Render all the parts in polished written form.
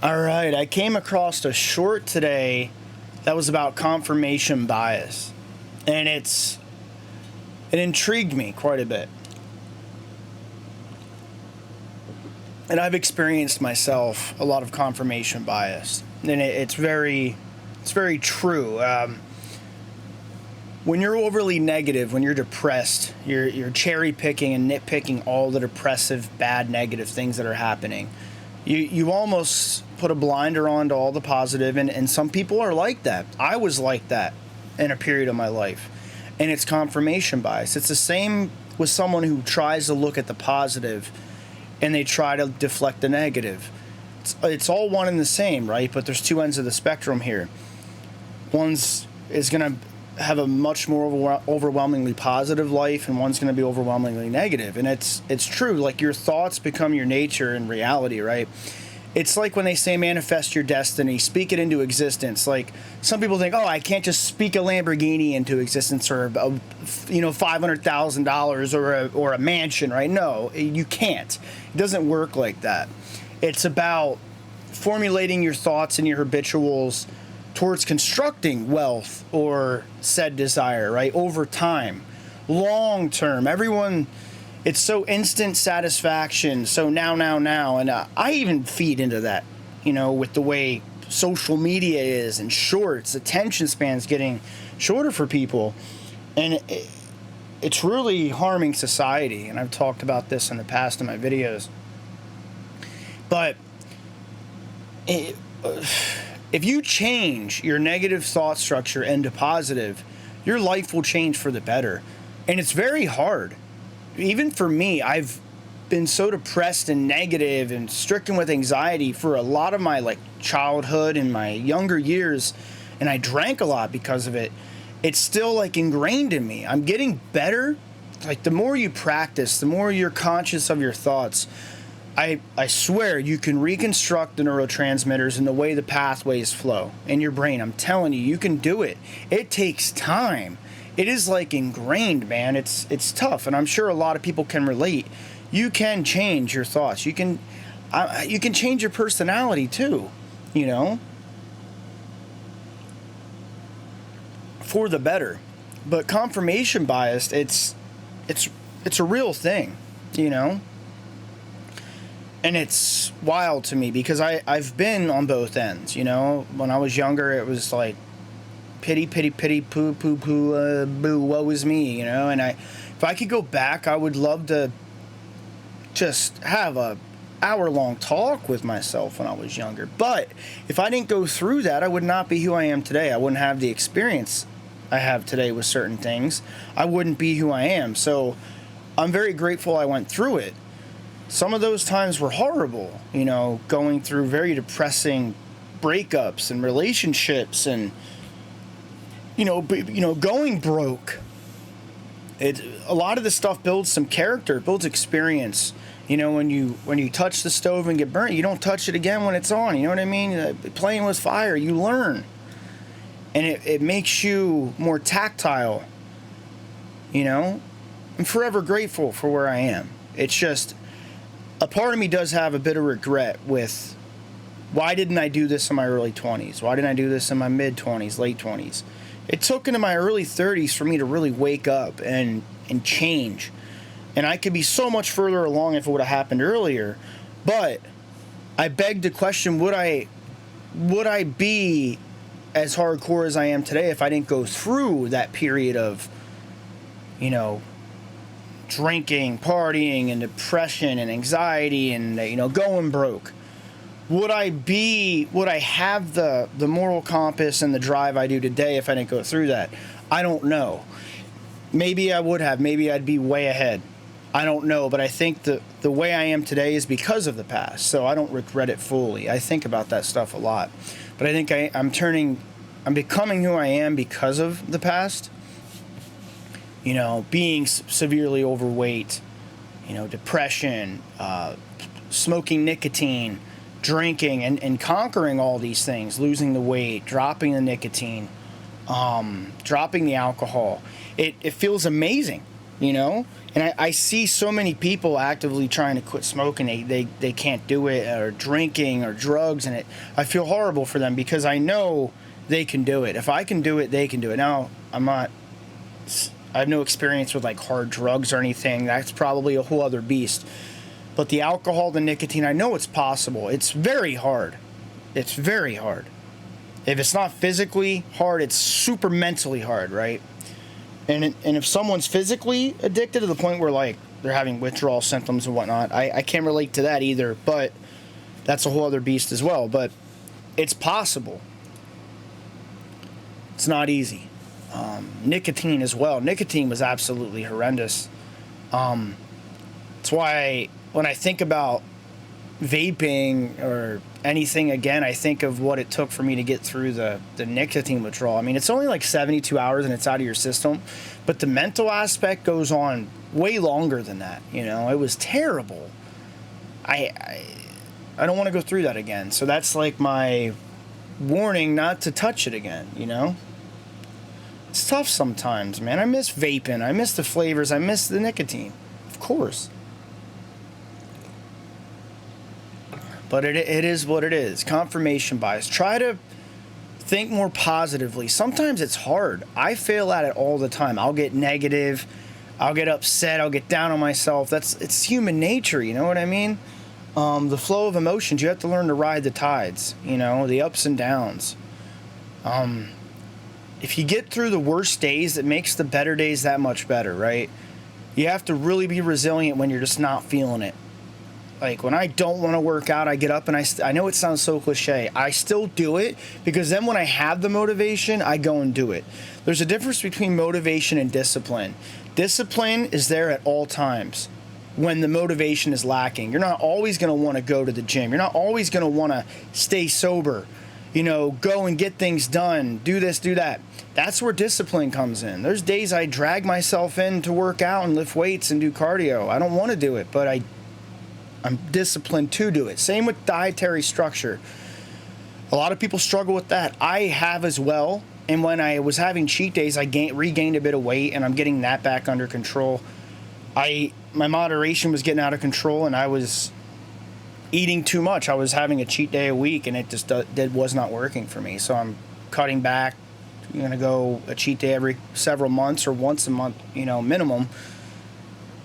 All right, I came across a short today that was about confirmation bias, and it intrigued me quite a bit. And I've experienced myself a lot of confirmation bias, and it's very true. When you're overly negative, when you're depressed, you're cherry picking and nitpicking all the depressive, bad, negative things that are happening. You almost put a blinder on to all the positive, and some people are like that. I was like that in a period of my life, and it's confirmation bias. It's the same with someone who tries to look at the positive and they try to deflect the negative. It's all one and the same, right? But there's two ends of the spectrum here. One's is going to have a much more overwhelmingly positive life, and one's going to be overwhelmingly negative. And it's true. Like, your thoughts become your nature in reality, right? It's like when they say manifest your destiny, speak it into existence. Like, some people think, oh, I can't just speak a Lamborghini into existence, or $500,000 or a mansion, right? No, you can't. It doesn't work like that. It's about formulating your thoughts and your habituals towards constructing wealth or said desire, right? Over time, long term. It's so instant satisfaction, so now. And I even feed into that, with the way social media is and shorts, attention spans getting shorter for people. And it's really harming society. And I've talked about this in the past in my videos. But if you change your negative thought structure into positive, your life will change for the better. And it's very hard. Even for me, I've been so depressed and negative and stricken with anxiety for a lot of my childhood and my younger years, and I drank a lot because of it. It's still ingrained in me. I'm getting better. The more you practice, the more you're conscious of your thoughts, I swear you can reconstruct the neurotransmitters and the way the pathways flow in your brain. I'm telling you, you can do it. It takes time. It is ingrained, man. It's tough, and I'm sure a lot of people can relate. You can change your thoughts. You can change your personality too, for the better. But confirmation bias, it's a real thing, And it's wild to me because I've been on both ends, When I was younger, it was pity, poo, boo, woe is me, And if I could go back, I would love to just have a hour-long talk with myself when I was younger. But if I didn't go through that, I would not be who I am today. I wouldn't have the experience I have today with certain things. I wouldn't be who I am. So I'm very grateful I went through it. Some of those times were horrible, going through very depressing breakups and relationships and, going broke. A lot of this stuff builds some character, builds experience. When you touch the stove and get burnt, you don't touch it again when it's on. You know what I mean? Playing with fire, you learn. And it makes you more tactile, I'm forever grateful for where I am. It's just, a part of me does have a bit of regret with, why didn't I do this in my early 20s? Why didn't I do this in my mid-20s, late 20s? It took into my early 30s for me to really wake up and change. And I could be so much further along if it would have happened earlier. But I beg to question, would I be as hardcore as I am today if I didn't go through that period of, drinking, partying, and depression and anxiety and, going broke? Would I have the moral compass and the drive I do today if I didn't go through that? I don't know. Maybe I would have. Maybe I'd be way ahead. I don't know, but I think the way I am today is because of the past, so I don't regret it fully. I think about that stuff a lot. But I think I'm becoming who I am because of the past. Being severely overweight, depression, smoking nicotine, drinking, and conquering all these things, losing the weight, dropping the nicotine, dropping the alcohol. It feels amazing. you know? And I see so many people actively trying to quit smoking. They can't do it, or drinking or drugs, and I feel horrible for them because I know they can do it. If I can do it, they can do it. Now, I have no experience with like hard drugs or anything. That's probably a whole other beast. But the alcohol, the nicotine, I know it's possible. It's very hard. It's very hard. If it's not physically hard, it's super mentally hard, right? And if someone's physically addicted to the point where like they're having withdrawal symptoms and whatnot, I can't relate to that either. But that's a whole other beast as well. But it's possible. It's not easy. Nicotine as well. Nicotine was absolutely horrendous. That's why when I think about vaping or anything again, I think of what it took for me to get through the nicotine withdrawal. I mean, it's only like 72 hours and it's out of your system, but the mental aspect goes on way longer than that. You know, it was terrible. I don't want to go through that again. So that's like my warning not to touch it again, you know? It's tough sometimes, man. I miss vaping. I miss the flavors. I miss the nicotine. Of course. But it is what it is. Confirmation bias. Try to think more positively. Sometimes it's hard. I fail at it all the time. I'll get negative. I'll get upset. I'll get down on myself. It's human nature, you know what I mean? The flow of emotions. You have to learn to ride the tides, you know, the ups and downs. If you get through the worst days, it makes the better days that much better, right? You have to really be resilient when you're just not feeling it. Like, when I don't want to work out, I get up and I know it sounds so cliche. I still do it because then when I have the motivation, I go and do it. There's a difference between motivation and discipline. Discipline is there at all times when the motivation is lacking. You're not always going to want to go to the gym. You're not always going to want to stay sober. You know, go and get things done, do this, do that. That's where discipline comes in. There's days I drag myself in to work out and lift weights and do cardio. I don't want to do it, but I'm disciplined to do it. Same with dietary structure. A lot of people struggle with that. I have as well. And when I was having cheat days, I regained a bit of weight, and I'm getting that back under control. My moderation was getting out of control, and I was eating too much. I was having a cheat day a week, and it just was not working for me. So I'm cutting back. I'm going to go a cheat day every several months or once a month, you know, minimum.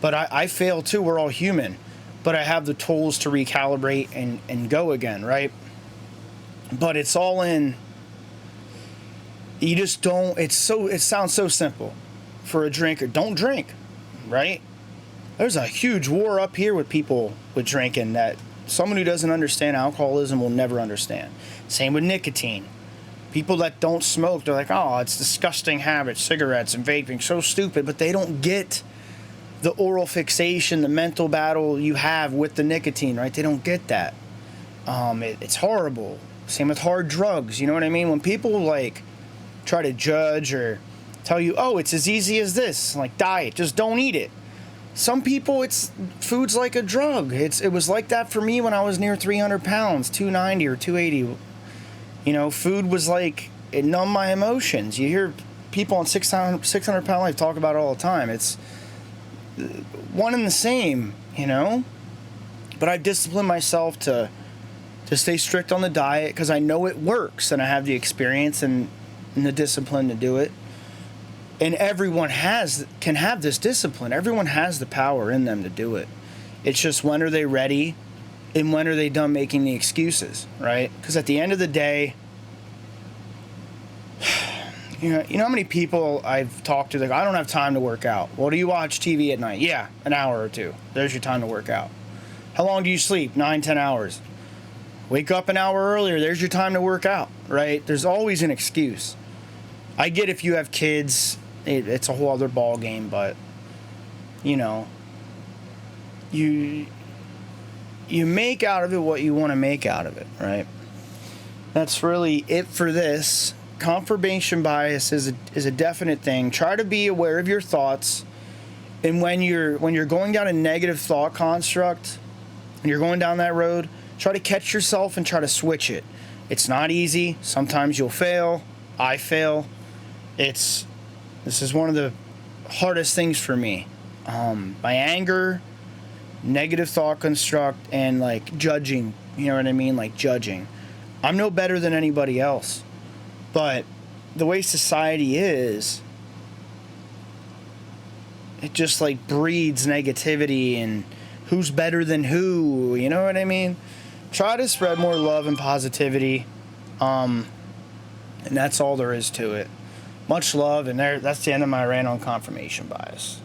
But I fail too. We're all human. But I have the tools to recalibrate and go again, right? But it's all in. You just don't. It sounds so simple for a drinker. Don't drink, right? There's a huge war up here with people with drinking that someone who doesn't understand alcoholism will never understand. Same with nicotine. People that don't smoke, they're like, oh, it's disgusting habits, cigarettes and vaping, so stupid, but they don't get the oral fixation, the mental battle you have with the nicotine, right? They don't get that. It's horrible. Same with hard drugs, you know what I mean? When people like try to judge or tell you, oh, it's as easy as this, like diet, just don't eat it. Some people, food's like a drug. It was like that for me when I was near 300 pounds, 290 or 280. You know, food was like, it numbed my emotions. You hear people on 600 pound life talk about it all the time. It's one and the same, you know? But I discipline myself to stay strict on the diet because I know it works and I have the experience and the discipline to do it. And everyone can have this discipline. Everyone has the power in them to do it. It's just when are they ready and when are they done making the excuses, right? Because at the end of the day, you know how many people I've talked to, like, I don't have time to work out. Well, do you watch TV at night? Yeah, an hour or two. There's your time to work out. How long do you sleep? 9-10 hours. Wake up an hour earlier. There's your time to work out, right? There's always an excuse. I get if you have kids, it's a whole other ball game, but you know, you make out of it what you want to make out of it, right? That's really it for this. Confirmation bias is a definite thing. Try to be aware of your thoughts, and when you're going down a negative thought construct and you're going down that road, try to catch yourself and try to switch it. It's not easy. Sometimes you'll fail. I fail. This is one of the hardest things for me. by anger, negative thought construct, and like judging. You know what I mean? Like judging. I'm no better than anybody else, but the way society is, it just like breeds negativity and who's better than who. You know what I mean? Try to spread more love and positivity, and that's all there is to it. Much love, and that's the end of my rant on confirmation bias.